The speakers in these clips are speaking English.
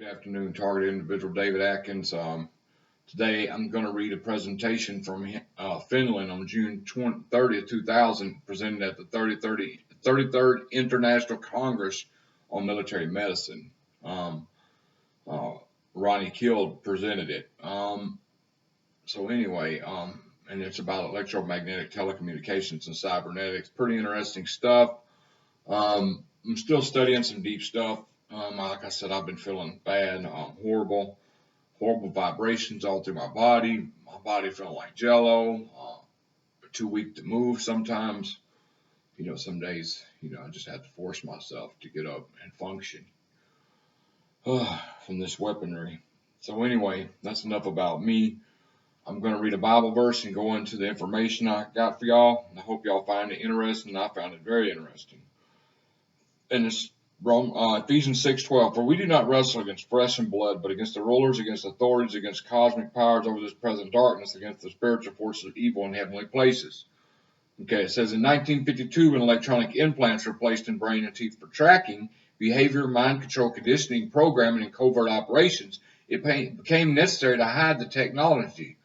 Good afternoon, target individual David Atkins. Today I'm going to read a presentation from Finland on June 30th, 2000, presented at the 33rd International Congress on Military Medicine. RAUNI KILDE presented it. And it's about electromagnetic telecommunications and cybernetics. Pretty interesting stuff. I'm still studying some deep stuff. Like I said, I've been feeling bad, horrible vibrations all through my body feeling like jello, too weak to move sometimes. Some days, I just have to force myself to get up and function from this weaponry. So anyway, that's enough about me. I'm going to read a Bible verse and go into the information I got for y'all. I hope y'all find it interesting. I found it very interesting. And it's Ephesians 6:12. For we do not wrestle against flesh and blood, but against the rulers, against authorities, against cosmic powers over this present darkness, against the spiritual forces of evil in heavenly places. Okay, it says in 1952, when electronic implants were placed in brain and teeth for tracking, behavior, mind control, conditioning, programming, and covert operations, it became necessary to hide the technology.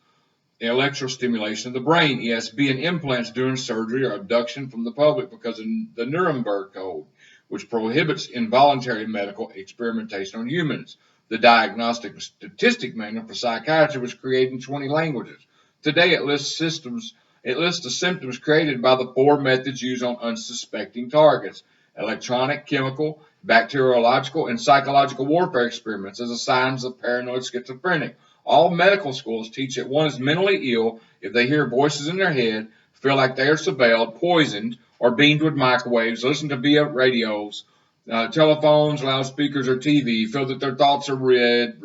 Electrostimulation of the brain, ESB, and implants during surgery or abduction from the public because of the Nuremberg Code, which prohibits involuntary medical experimentation on humans. The Diagnostic Statistic Manual for Psychiatry was created in 20 languages. Today it lists the symptoms created by the 4 methods used on unsuspecting targets: electronic, chemical, bacteriological, and psychological warfare experiments as a signs of paranoid schizophrenic. All medical schools teach that one is mentally ill if they hear voices in their head, feel like they are surveilled, poisoned, or beamed with microwaves, listen to via radios, telephones, loudspeakers, or TV, feel that their thoughts are read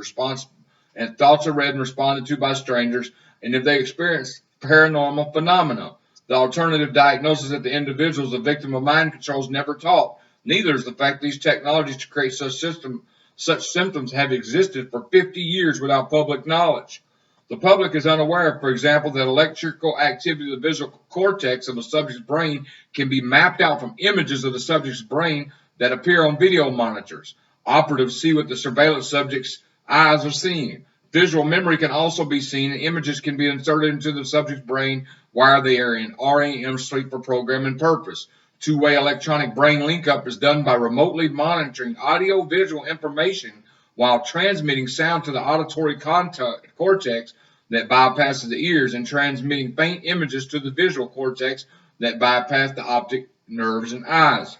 and responded to by strangers, and if they experience paranormal phenomena. The alternative diagnosis that the individual is a victim of mind control is never taught. Neither is the fact these technologies to create such symptoms have existed for 50 years without public knowledge. The public is unaware, for example, that electrical activity of the visual cortex of a subject's brain can be mapped out from images of the subject's brain that appear on video monitors. Operatives see what the surveillance subject's eyes are seeing. Visual memory can also be seen, and images can be inserted into the subject's brain while they are in REM sleep for programming purpose. Two-way electronic brain link-up is done by remotely monitoring audio-visual information while transmitting sound to the auditory cortex that bypasses the ears and transmitting faint images to the visual cortex that bypass the optic nerves and eyes.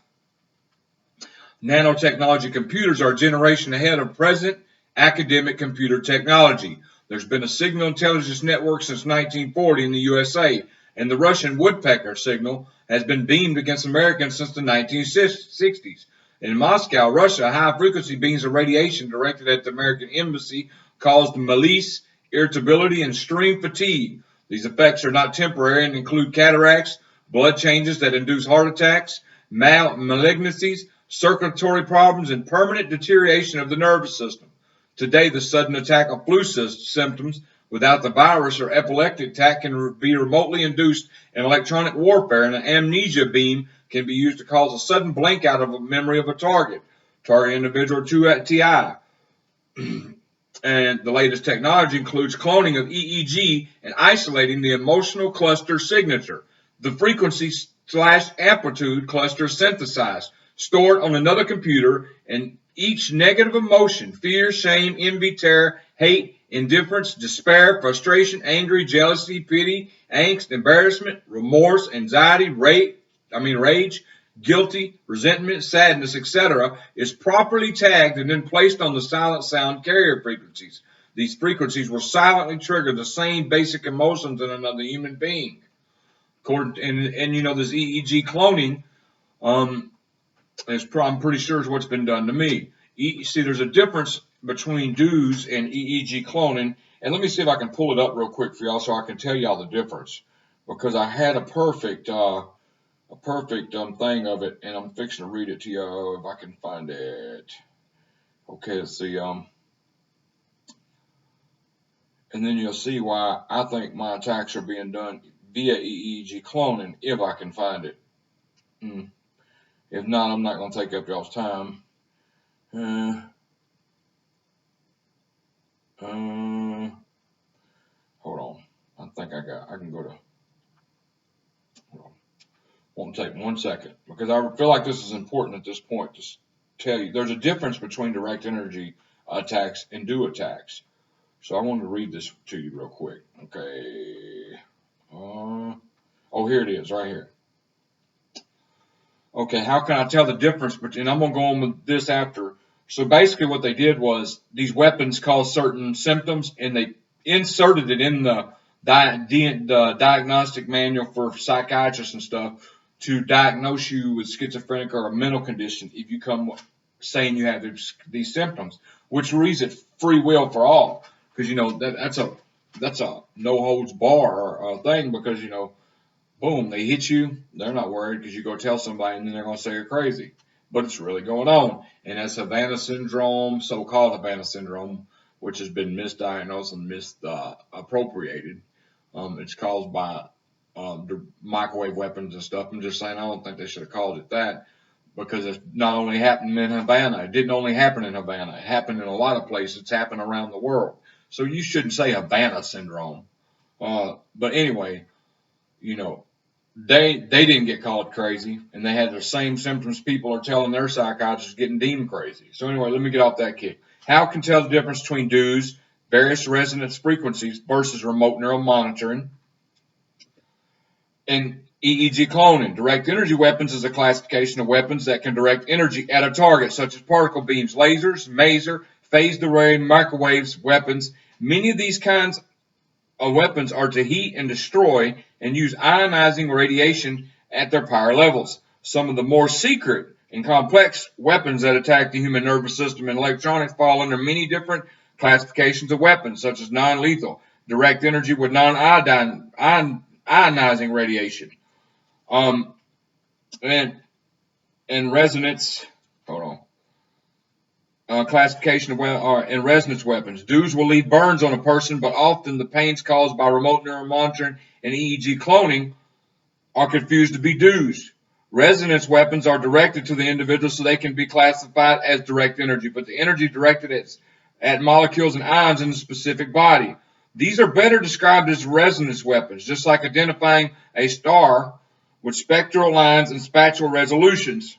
Nanotechnology computers are a generation ahead of present academic computer technology. There's been a signal intelligence network since 1940 in the USA, and the Russian woodpecker signal has been beamed against Americans since the 1960s. In Moscow, Russia, high-frequency beams of radiation directed at the American embassy caused malaise, irritability, and extreme fatigue. These effects are not temporary and include cataracts, blood changes that induce heart attacks, malignancies, circulatory problems, and permanent deterioration of the nervous system. Today, the sudden attack of flu symptoms without the virus or epileptic attack can be remotely induced in electronic warfare, and an amnesia beam can be used to cause a sudden blank out of a memory of a target individual to TI. And the latest technology includes cloning of EEG and isolating the emotional cluster signature. The frequency/amplitude cluster is synthesized, stored on another computer, and each negative emotion, fear, shame, envy, terror, hate, indifference, despair, frustration, anger, jealousy, pity, angst, embarrassment, remorse, anxiety, rage, guilty, resentment, sadness, etc., is properly tagged and then placed on the silent sound carrier frequencies. These frequencies will silently trigger the same basic emotions in another human being. This EEG cloning, I'm pretty sure is what's been done to me. See, there's a difference between DEWs and EEG cloning, and let me see if I can pull it up real quick for y'all so I can tell y'all the difference, because I had a perfect thing of it, and I'm fixing to read it to you if I can find it. Okay, let's see. And then you'll see why I think my attacks are being done via EEG cloning if I can find it. If not, I'm not going to take up y'all's time. Hold on. I think I can go to, hold on. Won't take 1 second because I feel like this is important at this point to tell you. There's a difference between direct energy attacks and do attacks. So I wanted to read this to you real quick. Okay. Oh, here it is, right here. Okay, how can I tell the difference between, I'm going to go on with this after. So basically what they did was these weapons cause certain symptoms and they inserted it in the diagnostic manual for psychiatrists and stuff to diagnose you with schizophrenic or a mental condition if you come saying you have these symptoms, which reads it free will for all. Because, you know, that's a no holds bar thing because, you know, boom, they hit you. They're not worried because you go tell somebody and then they're going to say you're crazy. But it's really going on. And that's Havana syndrome, so-called Havana syndrome, which has been misdiagnosed and misappropriated. It's caused by the microwave weapons and stuff. I'm just saying I don't think they should have called it that because it not only happened in Havana. It didn't only happen in Havana. It happened in a lot of places. It's happened around the world. So you shouldn't say Havana syndrome. But anyway, you know, they didn't get called crazy, and they had the same symptoms people are telling their psychiatrists getting deemed crazy. So anyway, let me get off that kick. How can tell the difference between DUs, various resonance frequencies, versus remote neural monitoring, and EEG cloning? Direct energy weapons is a classification of weapons that can direct energy at a target, such as particle beams, lasers, maser, phased array, microwaves, weapons. Many of these kinds weapons are to heat and destroy and use ionizing radiation at their power levels. Some of the more secret and complex weapons that attack the human nervous system and electronics fall under many different classifications of weapons, such as non-lethal, direct energy with non-ionizing radiation, and resonance. Hold on. Classification of and resonance weapons. DUs will leave burns on a person, but often the pains caused by remote neural monitoring and EEG cloning are confused to be DUs. Resonance weapons are directed to the individual so they can be classified as direct energy, but the energy directed at molecules and ions in the specific body. These are better described as resonance weapons, just like identifying a star with spectral lines and spatial resolutions.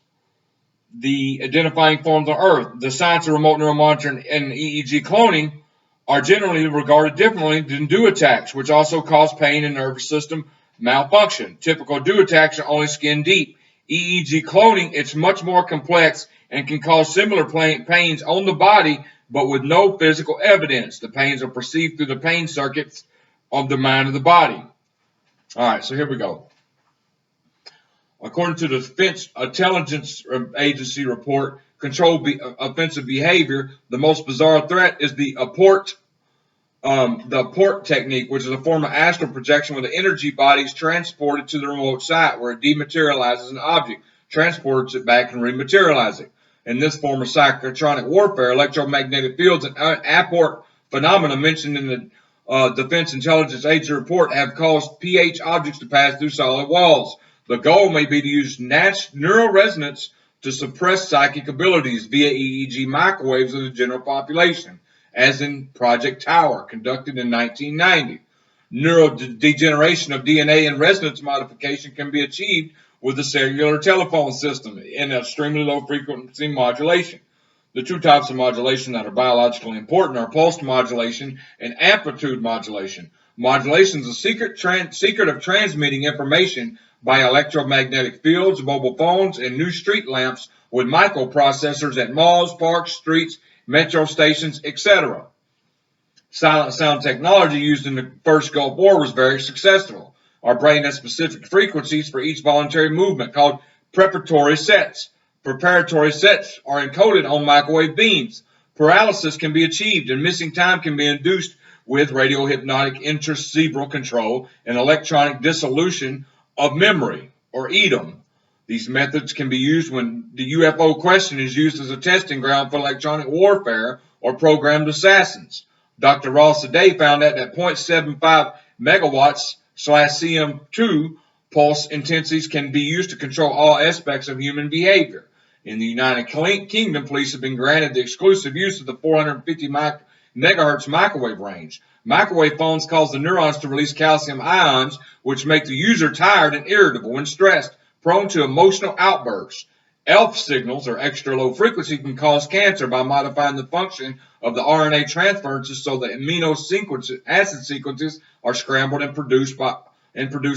The identifying forms on Earth. The science of remote neural monitoring and EEG cloning are generally regarded differently than DU attacks, which also cause pain and nervous system malfunction. Typical DU attacks are only skin deep. EEG cloning, it's much more complex and can cause similar pains on the body, but with no physical evidence. The pains are perceived through the pain circuits of the mind of the body. All right, so here we go. According to the Defense Intelligence Agency report, Controlled Offensive Behavior, the most bizarre threat is the apport technique, which is a form of astral projection where the energy body is transported to the remote site where it dematerializes an object, transports it back, and rematerializes it. In this form of psychotronic warfare, electromagnetic fields and apport phenomena mentioned in the Defense Intelligence Agency report have caused pH objects to pass through solid walls. The goal may be to use neural resonance to suppress psychic abilities via EEG microwaves of the general population, as in Project Tower, conducted in 1990. Neurodegeneration of DNA and resonance modification can be achieved with the cellular telephone system in extremely low frequency modulation. The two types of modulation that are biologically important are pulse modulation and amplitude modulation. Modulation is a secret of transmitting information by electromagnetic fields, mobile phones, and new street lamps with microprocessors at malls, parks, streets, metro stations, etc. Silent sound technology used in the first Gulf War was very successful. Our brain has specific frequencies for each voluntary movement called preparatory sets. Preparatory sets are encoded on microwave beams. Paralysis can be achieved and missing time can be induced with radiohypnotic intracerebral control and electronic dissolution of memory, or EDM. These methods can be used when the UFO question is used as a testing ground for electronic warfare or programmed assassins. Dr. Ross today found that at 0.75 megawatts /cm2 pulse intensities can be used to control all aspects of human behavior. In the United Kingdom, police have been granted the exclusive use of the 450 megahertz microwave range. Microwave phones cause the neurons to release calcium ions, which make the user tired and irritable when stressed, prone to emotional outbursts. ELF signals, or extra low frequency, can cause cancer by modifying the function of the RNA transferences so the acid sequences are scrambled and produce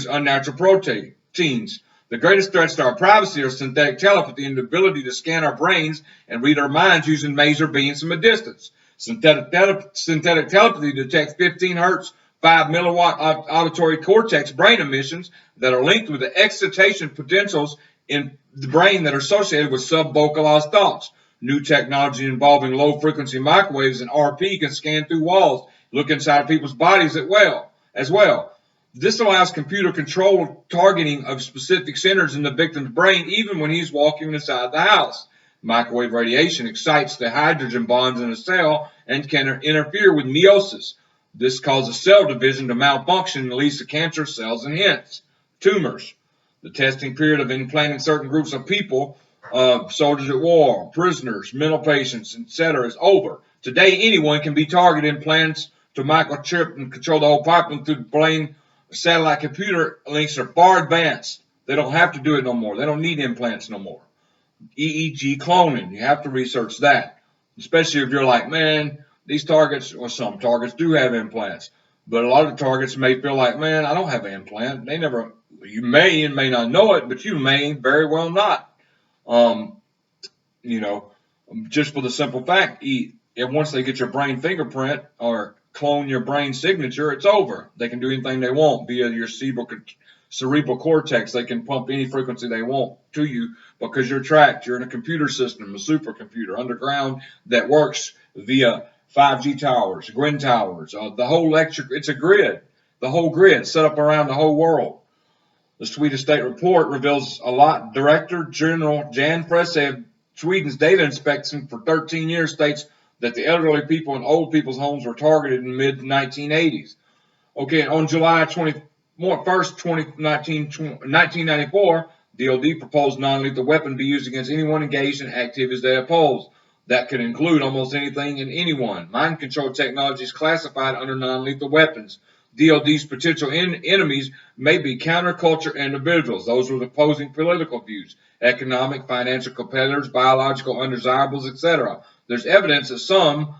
unnatural proteins. The greatest threats to our privacy are synthetic telepathy and the ability to scan our brains and read our minds using laser beams from a distance. Synthetic telepathy detects 15 hertz, 5 milliwatt auditory cortex brain emissions that are linked with the excitation potentials in the brain that are associated with subvocalized thoughts. New technology involving low-frequency microwaves and RP can scan through walls, look inside people's bodies as well. This allows computer-controlled targeting of specific centers in the victim's brain even when he's walking inside the house. Microwave radiation excites the hydrogen bonds in a cell and can interfere with meiosis. This causes cell division to malfunction and leads to cancer cells and hence tumors. The testing period of implanting certain groups of people, soldiers at war, prisoners, mental patients, etc., is over. Today, anyone can be targeted. Implants to microchip and control the whole pipeline through the brain. Satellite computer links are far advanced. They don't have to do it no more. They don't need implants no more. EEG cloning, you have to research that, especially if you're like, man, these targets, or some targets do have implants, but a lot of targets may feel like, man, I don't have an implant. You may and may not know it, but you may very well not. Just for the simple fact, once they get your brain fingerprint or clone your brain signature, it's over. They can do anything they want via your cerebral cortex. They can pump any frequency they want to you because you're tracked. You're in a computer system, a supercomputer underground that works via 5G towers, grid towers, the whole it's a grid, the whole grid set up around the whole world. The Swedish State Report reveals a lot. Director General Jan Frese of Sweden's data inspection for 13 years states that the elderly people in old people's homes were targeted in the mid-1980s. Okay, on July 21st, 1994, DoD proposed non-lethal weapon be used against anyone engaged in activities they oppose. That could include almost anything and anyone. Mind control technology is classified under non-lethal weapons. DoD's potential enemies may be counterculture individuals, those with opposing political views, economic, financial competitors, biological undesirables, etc. There's evidence that some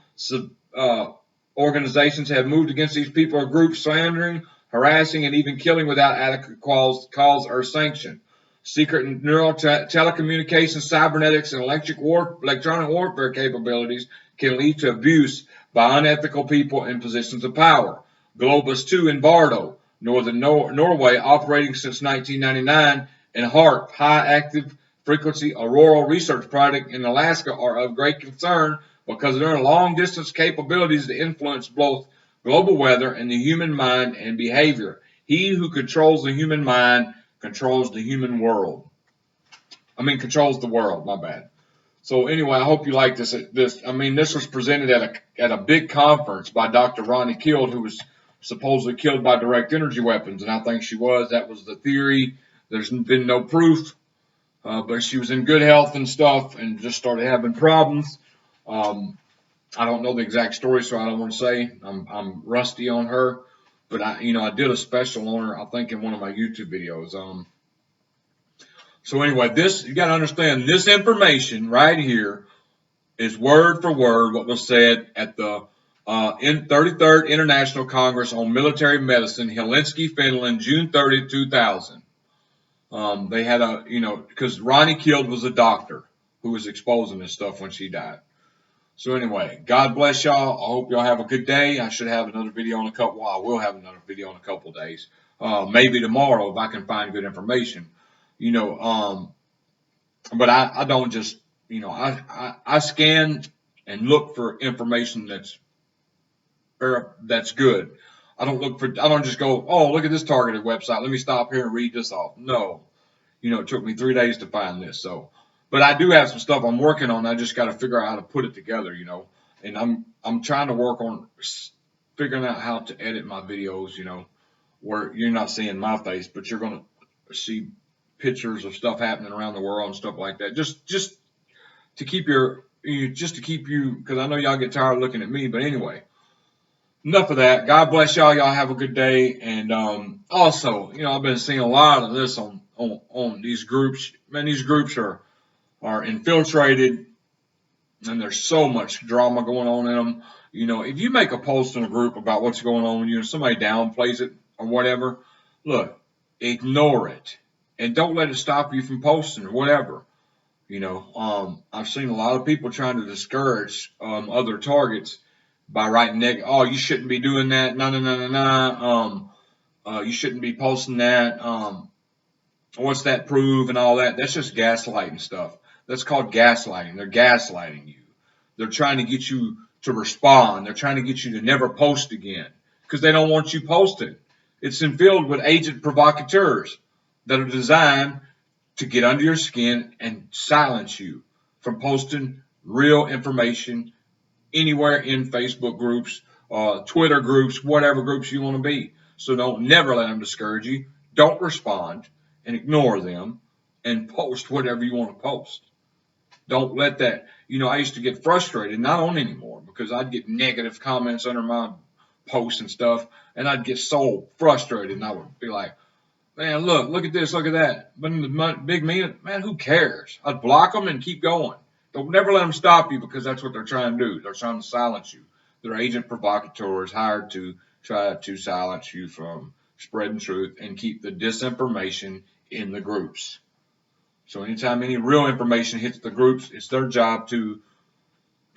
organizations have moved against these people or groups, slandering, harassing, and even killing without adequate cause or sanction. Secret and neural telecommunications, cybernetics, and electronic warfare capabilities can lead to abuse by unethical people in positions of power. Globus 2 in Bardo, northern Norway, operating since 1999, and HARP, High Active Frequency Auroral Research Project in Alaska, are of great concern because of their long-distance capabilities to influence both global weather and the human mind and behavior. He who controls the human mind controls the human world. Controls the world, my bad. So anyway, I hope you like this. This was presented at a big conference by Dr. RAUNI, KILDE, who was supposedly killed by direct energy weapons, and I think she was. That was the theory. There's been no proof, but she was in good health and stuff and just started having problems. I don't know the exact story, so I don't want to say. I'm rusty on her, but I did a special on her, I think, in one of my YouTube videos. So anyway, you got to understand, this information right here is word for word what was said at the 33rd International Congress on Military Medicine, Helsinki, Finland, June 30, 2000. They had because RAUNI KILDE was a doctor who was exposing this stuff when she died. So anyway, God bless y'all. I hope y'all have a good day. I should have another video in a couple. Well, I will have another video in a couple of days. Maybe tomorrow if I can find good information. But I don't just, I scan and look for information that's good. I don't just go, oh, look at this targeted website. Let me stop here and read this off. No, it took me 3 days to find this. So, but I do have some stuff I'm working on. I just got to figure out how to put it together, and I'm trying to work on figuring out how to edit my videos, where you're not seeing my face, but you're going to see pictures of stuff happening around the world and stuff like that. Just to keep your just to keep you, because I know y'all get tired of looking at me. But anyway, enough of that. God bless y'all. Y'all have a good day. And also, I've been seeing a lot of this on these groups. Man, these groups are infiltrated, and there's so much drama going on in them. If you make a post in a group about what's going on with you and somebody downplays it or whatever, look, ignore it and don't let it stop you from posting or whatever. I've seen a lot of people trying to discourage other targets by writing oh, you shouldn't be doing that. No, no, no, no, no. You shouldn't be posting that. What's that prove and all that? That's just gaslighting stuff. That's called gaslighting. They're gaslighting you. They're trying to get you to respond. They're trying to get you to never post again because they don't want you posting. It's filled with agent provocateurs that are designed to get under your skin and silence you from posting real information anywhere in Facebook groups, Twitter groups, whatever groups you want to be. So don't never let them discourage you. Don't respond and ignore them and post whatever you want to post. Don't let that, I used to get frustrated, not on anymore, because I'd get negative comments under my posts and stuff, and I'd get so frustrated, and I would be like, man, look at this, look at that. But in the big meeting, man, who cares? I'd block them and keep going. Don't never let them stop you, because that's what they're trying to do. They're trying to silence you. They're agent provocateurs hired to try to silence you from spreading truth and keep the disinformation in the groups. So anytime any real information hits the groups, it's their job to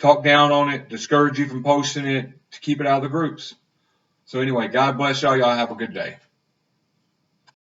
talk down on it, discourage you from posting it, to keep it out of the groups. So anyway, God bless y'all. Y'all have a good day.